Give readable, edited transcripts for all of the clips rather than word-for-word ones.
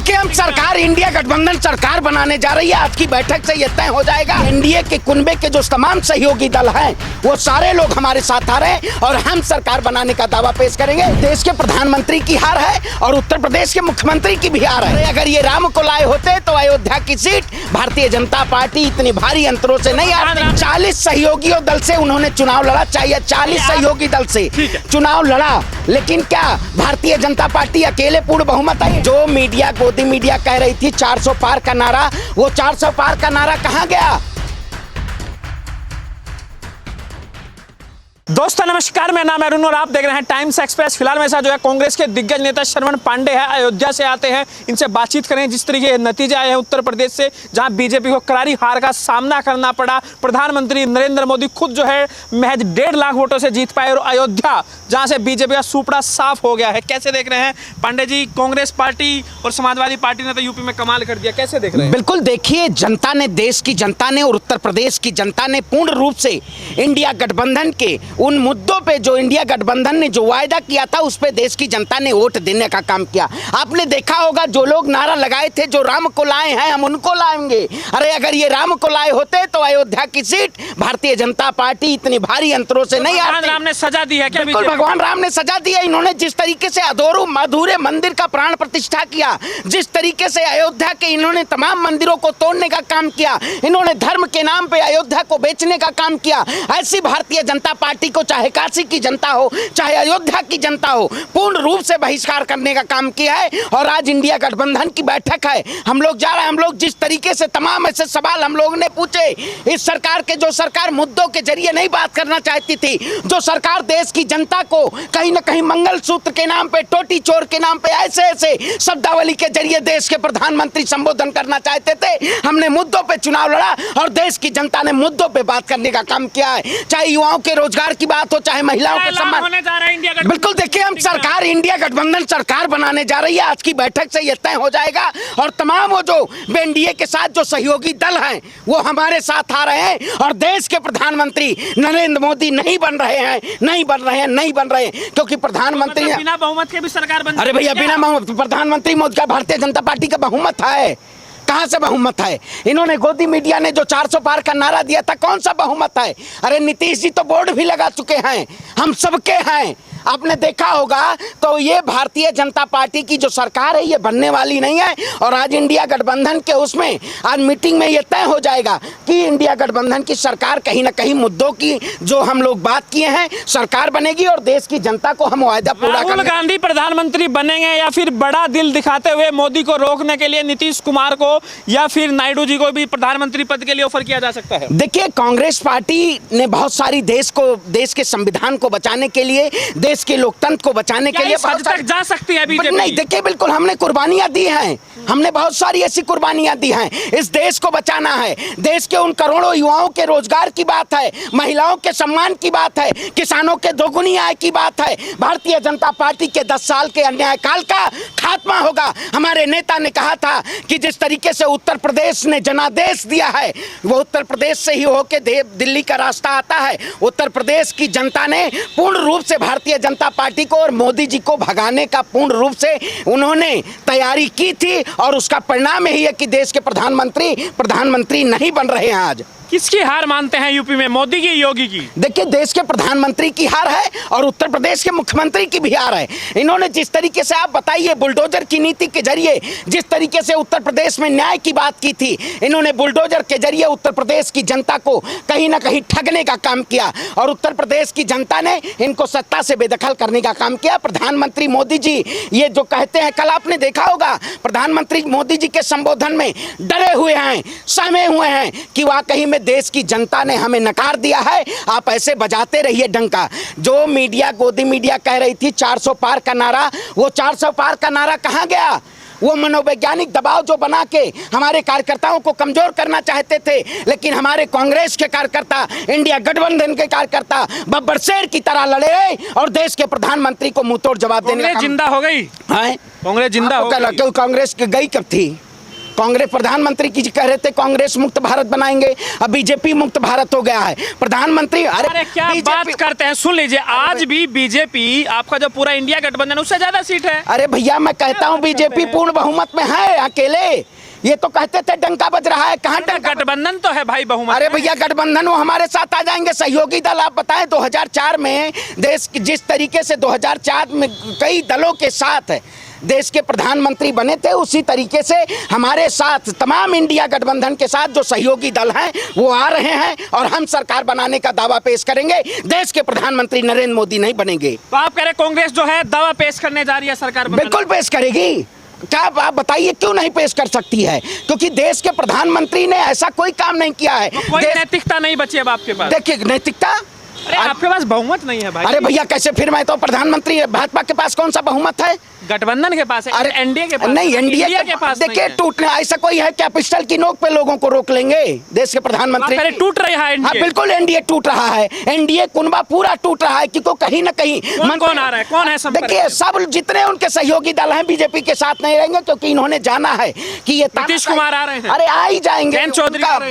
देखिए, हम सरकार इंडिया गठबंधन सरकार बनाने जा रही है। आज की बैठक से यह तय हो जाएगा। एनडीए के कुनबे के जो तमाम सहयोगी दल हैं वो सारे लोग हमारे साथ आ रहे हैं और हम सरकार बनाने का दावा पेश करेंगे। देश के प्रधानमंत्री की हार है और उत्तर प्रदेश के मुख्यमंत्री की भी हार है। अगर ये राम को लाए होते तो अयोध्या की सीट भारतीय जनता पार्टी इतनी भारी अंतरों से नहीं आती। 40 सहयोगियों दल से उन्होंने चुनाव लड़ा, चाहिए 40 सहयोगी दल से चुनाव लड़ा, लेकिन क्या भारतीय जनता पार्टी अकेले पूर्ण बहुमत है? जो मीडिया गोदी मीडिया कह रही थी 400 पार का नारा, वो 400 पार का नारा कहां गया? दोस्तों नमस्कार, मेरा नाम है अरुण और आप देख रहे हैं टाइम्स एक्सप्रेस। फिलहाल मेरे साथ जो है कांग्रेस के दिग्गज नेता श्रवण पांडे हैं, अयोध्या से आते हैं। इनसे बातचीत करें जिस तरीके के नतीजे आए हैं उत्तर प्रदेश से, जहां बीजेपी को करारी हार का सामना करना पड़ा। प्रधानमंत्री नरेंद्र मोदी खुद जो है महज 1.5 लाख वोटों से जीत पाए और अयोध्या जहां से बीजेपी का सुपड़ा साफ हो गया है। कैसे देख रहे हैं पांडे जी? कांग्रेस पार्टी और समाजवादी पार्टी ने तो यूपी में कमाल कर दिया, कैसे देख रहे हैं? बिल्कुल, देखिए, जनता ने, देश की जनता ने और उत्तर प्रदेश की जनता ने पूर्ण रूप से इंडिया गठबंधन के उन मुद्दों पे जो इंडिया गठबंधन ने जो वायदा किया था उस पे देश की जनता ने वोट देने का काम किया। आपने देखा होगा जो लोग नारा लगाए थे, जो राम को लाए हैं हम उनको लाएंगे। अरे अगर ये राम को लाए होते तो अयोध्या की सीट भारतीय जनता पार्टी इतनी भारी अंतरों से नहीं आती। भगवान राम ने सजा दी है क्या? बिल्कुल, भगवान राम ने सजा दी है। इन्होंने जिस तरीके से अधूरे मंदिर का प्राण प्रतिष्ठा किया, जिस तरीके से अयोध्या के इन्होंने तमाम मंदिरों को तोड़ने का काम किया, इन्होंने धर्म के नाम पे अयोध्या को बेचने का काम किया, ऐसी भारतीय जनता पार्टी को चाहे काशी की जनता हो चाहे अयोध्या की जनता हो पूर्ण रूप से बहिष्कार करने का काम किया है। और आज इंडिया गठबंधन की बैठक है, हम लोग जा रहे हैं। हम लोग जिस तरीके से तमाम ऐसे सवाल हम लोगों ने पूछे, इस सरकार के जो सरकार मुद्दों के जरिए नहीं बात करना चाहती थी, जो सरकार देश की जनता को कहीं ना कहीं मंगलसूत्र के नाम पे, टोटी चोर के नाम पे ऐसे ऐसे शब्दावली के जरिए देश के प्रधानमंत्री संबोधन करना चाहते थे, हमने मुद्दों पे चुनाव लड़ा और देश की जनता ने मुद्दों पे बात करने का काम किया है। चाहे युवाओं के रोजगार की बात हो, चाहे महिलाओं के सम्मान होने जा रहा है इंडिया गठबंधन। बिल्कुल, देखिए, हम सरकार इंडिया गठबंधन सरकार बनाने जा रही है। आज की बैठक से यह तय हो जाएगा और तमाम वो जो एनडीए के साथ जो सहयोगी दल हैं वो हमारे साथ आ रहे हैं और देश के प्रधानमंत्री नरेंद्र मोदी नहीं बन रहे हैं क्योंकि प्रधानमंत्री बिना बहुमत के भी सरकार बन। अरे भैया, बिना प्रधानमंत्री मोदी का भारतीय जनता पार्टी का बहुमत है? कहां से बहुमत है? इन्होंने गोदी मीडिया ने जो 400 पार का नारा दिया था, कौन सा बहुमत है? अरे नीतीश जी तो बोर्ड भी लगा चुके हैं, हम सबके हैं। आपने देखा होगा तो ये भारतीय जनता पार्टी की जो सरकार है ये बनने वाली नहीं है। और आज इंडिया गठबंधन के उसमें आज मीटिंग में ये तय हो जाएगा कि इंडिया गठबंधन की सरकार कहीं ना कहीं मुद्दों की जो हम लोग बात किए हैं सरकार बनेगी और देश की जनता को हम वायदा पूरा करेंगे। राहुल गांधी प्रधानमंत्री बनेंगे या फिर बड़ा दिल दिखाते हुए मोदी को रोकने के लिए नीतीश कुमार को या फिर नायडू जी को भी प्रधानमंत्री पद के लिए ऑफर किया जा सकता है? देखिए, कांग्रेस पार्टी ने बहुत सारी देश के संविधान को बचाने के लिए, देश के लोकतंत्र को बचाने के लिए हद तक जा सकती है बीजेपी? नहीं, देखिए, बिल्कुल हमने कुर्बानियां दी हैं, हमने बहुत सारी ऐसी कुर्बानियां दी हैं। इस देश को बचाना है, देश के उन करोड़ों युवाओं के रोजगार की बात है, महिलाओं के सम्मान की बात है, किसानों के दोगुनी आय की बात है। भारतीय जनता पार्टी के 10 साल के अन्याय काल का खात्मा होगा। हमारे नेता ने कहा था कि जिस तरीके से उत्तर प्रदेश ने जनादेश दिया है वो उत्तर प्रदेश से ही होके दिल्ली का रास्ता आता है। उत्तर प्रदेश की जनता ने पूर्ण रूप से भारतीय जनता पार्टी को और मोदी जी को भगाने का पूर्ण रूप से उन्होंने तैयारी की थी और उसका परिणाम यही है कि देश के प्रधानमंत्री नहीं बन रहे हैं। आज किसकी हार मानते हैं यूपी में, मोदी की, योगी की? देखिए, देश के प्रधानमंत्री की हार है और उत्तर प्रदेश के मुख्यमंत्री की भी हार है। इन्होंने जिस तरीके से, आप बताइए, बुलडोजर की नीति के जरिए जिस तरीके से उत्तर प्रदेश में न्याय की बात की थी, इन्होंने बुलडोजर के जरिए उत्तर प्रदेश की जनता को कहीं ना कहीं ठगने का काम किया और उत्तर प्रदेश की जनता ने इनको सत्ता से बेदखल करने का काम किया। प्रधानमंत्री मोदी जी ये जो कहते हैं, कल आपने देखा होगा प्रधानमंत्री मोदी जी के संबोधन में डरे हुए हैं, सहमे हुए हैं कि वाकई में देश की जनता ने हमें नकार दिया है, आप ऐसे बजाते रहिए डंका। जो मीडिया गोदी मीडिया कह रही थी 400 पार का नारा, वो 400 पार का नारा कहां गया? वो मनोवैज्ञानिक दबाव जो बना के हमारे कार्यकर्ताओं को कमजोर करना चाहते थे, लेकिन हमारे कांग्रेस के कार्यकर्ता, इंडिया गठबंधन के कार्यकर्ता बब्बर शेर की तरह लड़े और देश के प्रधानमंत्री को मुंहतोड़ जवाब देने का। जिंदा हो गई? कांग्रेस जिंदा हो गई? कांग्रेस गई कब थी? कांग्रेस प्रधानमंत्री की कह रहे थे कांग्रेस मुक्त भारत बनाएंगे, अब बीजेपी मुक्त भारत हो गया है। प्रधानमंत्री अरे क्या बात करते हैं, सुन लीजिए, आज भी बीजेपी आपका जो पूरा इंडिया गठबंधन उससे ज्यादा सीट है। अरे भैया मैं कहता हूँ बीजेपी पूर्ण बहुमत में है अकेले। ये तो कहते थे डंका बज रहा है, कहाँ डंका? गठबंधन तो है भाई बहुमत। अरे भैया गठबंधन वो हमारे साथ आ जाएंगे, सहयोगी दल। आप बताएं 2004 में देश जिस तरीके से 2004 में कई दलों के साथ देश के प्रधानमंत्री बने थे, उसी तरीके से हमारे साथ तमाम इंडिया गठबंधन के साथ जो सहयोगी दल हैं वो आ रहे हैं और हम सरकार बनाने का दावा पेश करेंगे। देश के प्रधानमंत्री नरेंद्र मोदी नहीं बनेंगे। तो आप कह रहे कांग्रेस जो है दावा पेश करने जा रही है सरकार बनाने? बिल्कुल पेश करेगी। क्या आप बताइए क्यों नहीं पेश कर सकती है? क्योंकि देश के प्रधानमंत्री ने ऐसा कोई काम नहीं किया है। तो कोई नैतिकता नहीं बची अब आपके पास? देखिए नैतिकता, अरे आपके पास बहुमत नहीं है भाई। अरे भैया कैसे, फिर मैं तो प्रधानमंत्री, भाजपा के पास कौन सा बहुमत है? गठबंधन के पास है। अरे एनडीए के पास नहीं, एनडीए के पास देखिए टूटने ऐसा कोई है क्या पिस्टल की नोक पे लोगों को रोक लेंगे देश के प्रधानमंत्री? टूट रहा है हाँ बिल्कुल एनडीए टूट रहा है, एनडीए कुनबा पूरा टूट रहा है। क्योंकि कहीं ना कहीं कौन आ रहा है, कौन है? देखिए सब जितने उनके सहयोगी दल हैं बीजेपी के साथ नहीं रहेंगे, क्योंकि इन्होंने जाना है कि ये नीतीश कुमार आ रहे हैं। अरे आ ही जाएंगे,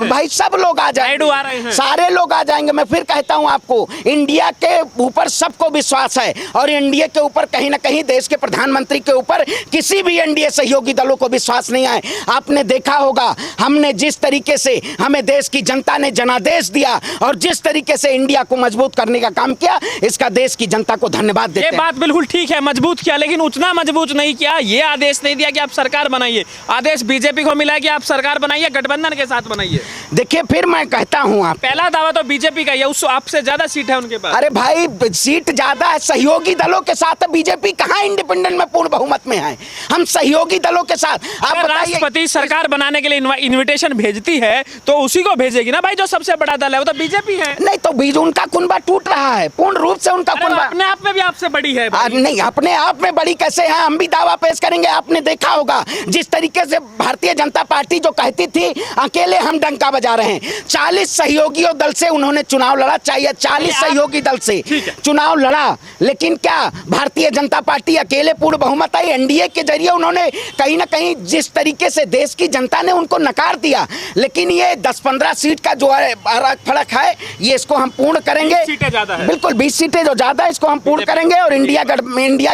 भाई सब लोग आ जाएंगे, सारे लोग आ जाएंगे। मैं फिर कहता हूँ आपको, इंडिया के ऊपर सबको विश्वास है और एनडीए के ऊपर कहीं ना कहीं देश के प्रधानमंत्री के ऊपर किसी भी एनडीए सहयोगी दलों को विश्वास नहीं है। आपने देखा होगा हमने जिस तरीके से हमें देश की जनता ने जनादेश दिया और जिस तरीके से इंडिया को मजबूत करने का काम किया, इसका देश की जनता को धन्यवाद देते हैं। ये बात बिल्कुल ठीक है, मजबूत किया, लेकिन उतना मजबूत नहीं किया। ये आदेश नहीं दिया कि आप सरकार बनाइए, आदेश बीजेपी को मिला कि आप सरकार बनाइए, गठबंधन के साथ बनाइए। देखिए फिर मैं कहता हूँ, आप पहला दावा तो बीजेपी का, उस आपसे ज्यादा सीट है उनके पास। अरे भाई सीट ज्यादा है, सहयोगी दलों के साथ। बीजेपी कहाँ इंडिपेंडेंट में पूर्ण बहुमत में है? हम सहयोगी दलों के साथ। आप राष्ट्रपति सरकार बनाने के लिए इनविटेशन भेजती है तो उसी को भेजेगी ना भाई, जो सबसे बड़ा दल है वो तो बीजेपी है। नहीं तो बीज उनका कुनबा टूट रहा है, पूर्ण रूप से उनका कुनबा अपने आप में भी आपसे बड़ी है। नहीं अपने आप में बड़ी कैसे है, हम भी दावा पेश करेंगे। आपने देखा होगा जिस तरीके से भारतीय जनता पार्टी जो कहती थी अकेले हम डंका बजा रहे हैं, 40 सहयोगियों दल से उन्होंने चुनाव लड़ा, चाहिए 40 सहयोगी दल से चुनाव लड़ा, लेकिन क्या भारतीय जनता पार्टी अकेले पूर्ण बहुमत आई? एनडीए के जरिए उन्होंने कहीं ना कहीं जिस तरीके से देश की जनता ने उनको नकार दिया, लेकिन ये 10-15 सीट का जो फर्क है ये इसको हम पूर्ण करेंगे। 20 सीटें ज्यादा है, बिल्कुल 20 सीटें जो ज्यादा है इसको हम पूर्ण करेंगे और इंडिया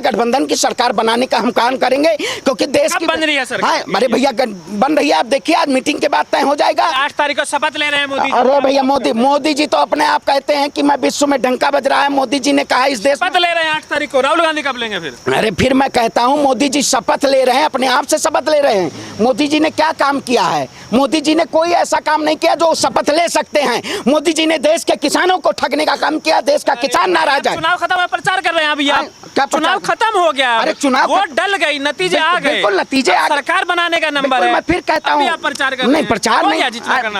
गठबंधन की सरकार बनाने का हम काम करेंगे। क्योंकि देश की बन रही है सरकार। हाँ अरे भैया बन रही है, आप देखिए आज मीटिंग के बाद तय हो जाएगा। 8 तारीख को शपथ ले रहे हैं मोदी। अरे भैया मोदी जी तो अपने आप कहते हैं कि मैं विश्व में डंका बज रहा है। मोदी जी ने कहा इस देश शपथ ले रहे हैं 8 तारीख को, राहुल गांधी कब लेंगे फिर? अरे फिर मैं कहता हूँ मोदी जी शपथ ले रहे हैं, अपने आप से शपथ ले रहे हैं। मोदी जी ने क्या काम किया है? मोदी जी ने कोई ऐसा काम नहीं किया जो शपथ ले सकते हैं। मोदी जी ने देश के किसानों को ठगने का काम किया, देश का किसान नाराज है। चुनाव खत्म है, प्रचार कर रहे हैं अभी आप। चुनाव खत्म हो गया, अरे चुनाव वोट डल गई, नतीजे आ गए, बिल्कुल नतीजे आ गए, सरकार बनाने का नंबर है। मैं फिर कहता हूँ प्रचार कर नहीं, प्रचार नहीं।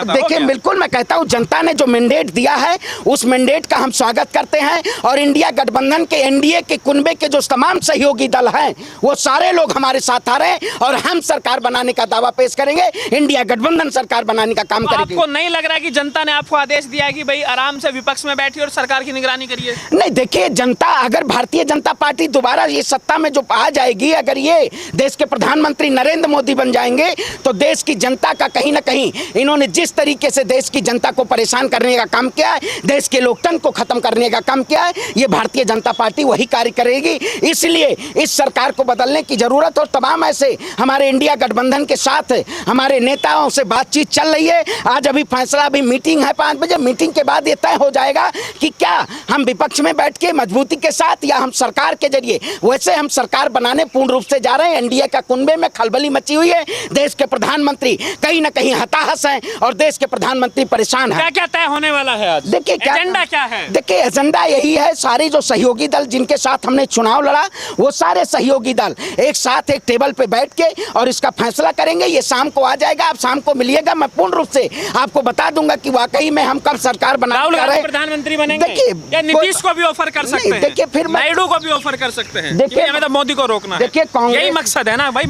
देखिए बिल्कुल मैं कहता हूँ जनता ने जो मैंडेट दिया है उस मैंडेट का हम स्वागत करते हैं और इंडिया गठबंधन के एनडीए के कुनबे के जो तमाम सहयोगी दल हैं वो सारे लोग हमारे साथ आ रहे हैं और हम सरकार बनाने का दावा पेश करेंगे। इंडिया गठबंधन सरकार बनाने का काम करेगी। आपको नहीं लग रहा है कि जनता ने आपको आदेश दिया है कि भाई आराम से विपक्ष में बैठिए और सरकार की निगरानी करिए? नहीं देखिए जनता, अगर भारतीय जनता पार्टी दोबारा ये सत्ता में जो आ जाएगी, अगर ये देश के प्रधानमंत्री नरेंद्र मोदी बन जाएंगे तो देश की जनता का कहीं ना कहीं इन्होंने जिस तरीके से देश की जनता को परेशान करने का काम किया है, देश के लोकतंत्र को खत्म करने का काम किया है, ये भारतीय जनता पार्टी वही कार्य करेगी। इसलिए इस सरकार को बदलने की जरूरत और तमाम ऐसे हमारे इंडिया गठबंधन के साथ हमारे नेताओं से बातचीत चल रही है। आज अभी फैसला, अभी मीटिंग है 5 बजे, मीटिंग के बाद ये तय हो जाएगा कि क्या हम विपक्ष में बैठ के मजबूती के साथ या हम सरकार के जरिए, वैसे हम सरकार बनाने पूर्ण रूप से जा रहे हैं। एनडीए का कुनबे में खलबली मची हुई है, देश के प्रधानमंत्री कहीं ना कहीं हताहत हैं और देश के प्रधानमंत्री परेशान हैं। क्या क्या तय होने वाला है आज? देखिए एजेंडा क्या है? देखिए एजेंडा यही है, सारे जो सहयोगी दल जिनके साथ हमने चुनाव लड़ा वो सारे सहयोगी दल एक साथ एक टेबल पे बैठ के और इसका फैसला करेंगे। ये शाम को आ जाएगा, आप शाम को मिलिएगा, मैं पूर्ण रूप से आपको बता दूंगा कि वाकई में हम कब सरकार बना रहे हैं। प्रधानमंत्री बनेंगे? देखिए या नीतीश को भी ऑफर कर सकते हैं, देखिए फिर नायडू को भी ऑफर कर सकते हैं। देखिए हमें तो मोदी को रोकना है, देखिए यही मकसद है ना भाई।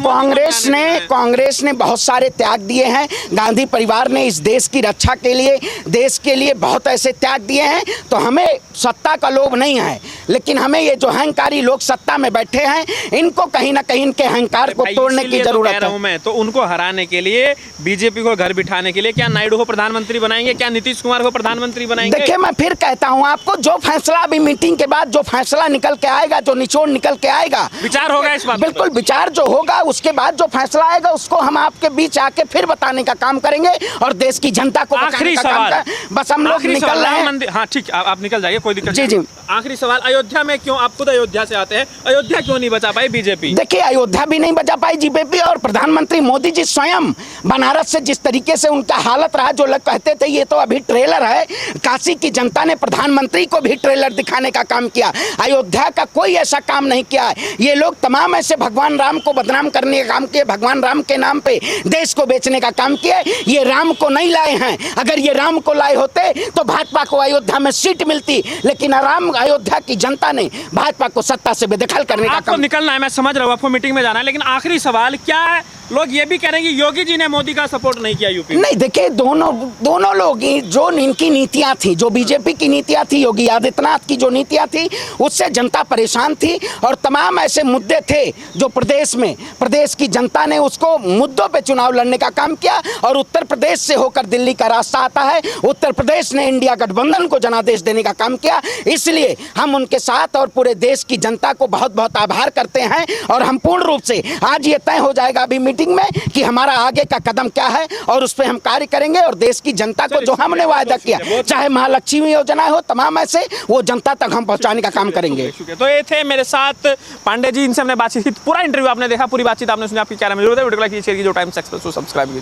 कांग्रेस ने बहुत सारे त्याग दिए हैं, गांधी परिवार ने इस देश की रक्षा के लिए, देश के लिए बहुत ऐसे त्याग दिए हैं। तो हमें सत्ता का लोभ नहीं है, लेकिन हमें ये जो अहंकारी लोग सत्ता में बैठे हैं इनको कहीं ना कहीं इनके अहंकार को तोड़ने की जरूरत है। तो उनको हराने के लिए, बीजेपी को घर बिठाने के लिए क्या नायडू को प्रधानमंत्री बनाएंगे, क्या नीतीश कुमार को प्रधानमंत्री बनाएंगे? देखिए, मैं फिर कहता हूं आपको, जो फैसला अभी मीटिंग के बाद जो फैसला निकल के आएगा, जो निचोड़ निकल के आएगा, विचार होगा इस बात? बिल्कुल विचार जो होगा, उसके बाद जो फैसला आएगा उसको हम आपके बीच आके फिर बताने का काम करेंगे और देश की जनता को आखिरी सवाल, बस हम लोग निकल रहे हैं। हाँ ठीक, आप निकल जाइए, कोई दिक्कत जी नहीं। जी। आखिरी सवाल, अयोध्या में क्यों, आप खुद अयोध्या से आते हैं, अयोध्या क्यों नहीं बचा पाई बीजेपी? देखिए, अयोध्या भी नहीं बचा पाई बीजेपी, और प्रधानमंत्री मोदी जी स्वयं बनारस से जिस तरीके से उनका हालत रहा, जो लोग कहते थे ये तो अभी ट्रेलर है, काशी की जनता ने प्रधानमंत्री को भी ट्रेलर दिखाने का काम किया। अयोध्या का कोई ऐसा काम नहीं किया है। ये लोग तमाम ऐसे भगवान राम को बदनाम करने का काम किए, भगवान राम के नाम पे देश को बेचने का काम किया। ये राम को नहीं लाए हैं। अगर ये राम को लाए होते तो भाजपा को अयोध्या में सीट मिलती, लेकिन आराम अयोध्या की जनता ने भाजपा को सत्ता से बेदखल करने का आपको काम। निकलना है, मैं समझ रहा हूँ, आपको मीटिंग में जाना है, लेकिन आखिरी सवाल, क्या लोग ये भी कह रहे हैं कि योगी जी ने मोदी का सपोर्ट नहीं किया यूपी में? नहीं, देखिए, दोनों लोग ही, जो इनकी नीतियां थी, जो बीजेपी की नीतियां थी, योगी आदित्यनाथ की जो नीतियां थी, उससे जनता परेशान थी। और तमाम ऐसे मुद्दे थे जो प्रदेश की जनता ने उसको मुद्दों पे चुनाव लड़ने का काम किया। और उत्तर प्रदेश से होकर दिल्ली का रास्ता आता है, उत्तर प्रदेश ने इंडिया गठबंधन को जनादेश देने का काम किया। इसलिए हम उनके साथ और पूरे देश की जनता को बहुत बहुत आभार करते हैं। और हम पूर्ण रूप से आज ये तय हो जाएगा अभी मीटिंग में कि हमारा आगे का कदम क्या है, और उस पर हम कार्य करेंगे। और देश की जनता को जो हमने वायदा किया, चाहे महालक्ष्मी योजना हो, तमाम ऐसे, वो जनता तक हम पहुंचाने का काम करेंगे। तो ये थे मेरे साथ पांडे जी, इनसे हमने बातचीत की। पूरा इंटरव्यू आपने देखा, पूरी बातचीत आपने सुनी। आपकी क्या राय है? वीडियो को लाइक कीजिए, शेयर कीजिए, टाइम्स एक्सप्रेस को सब्सक्राइब कीजिए।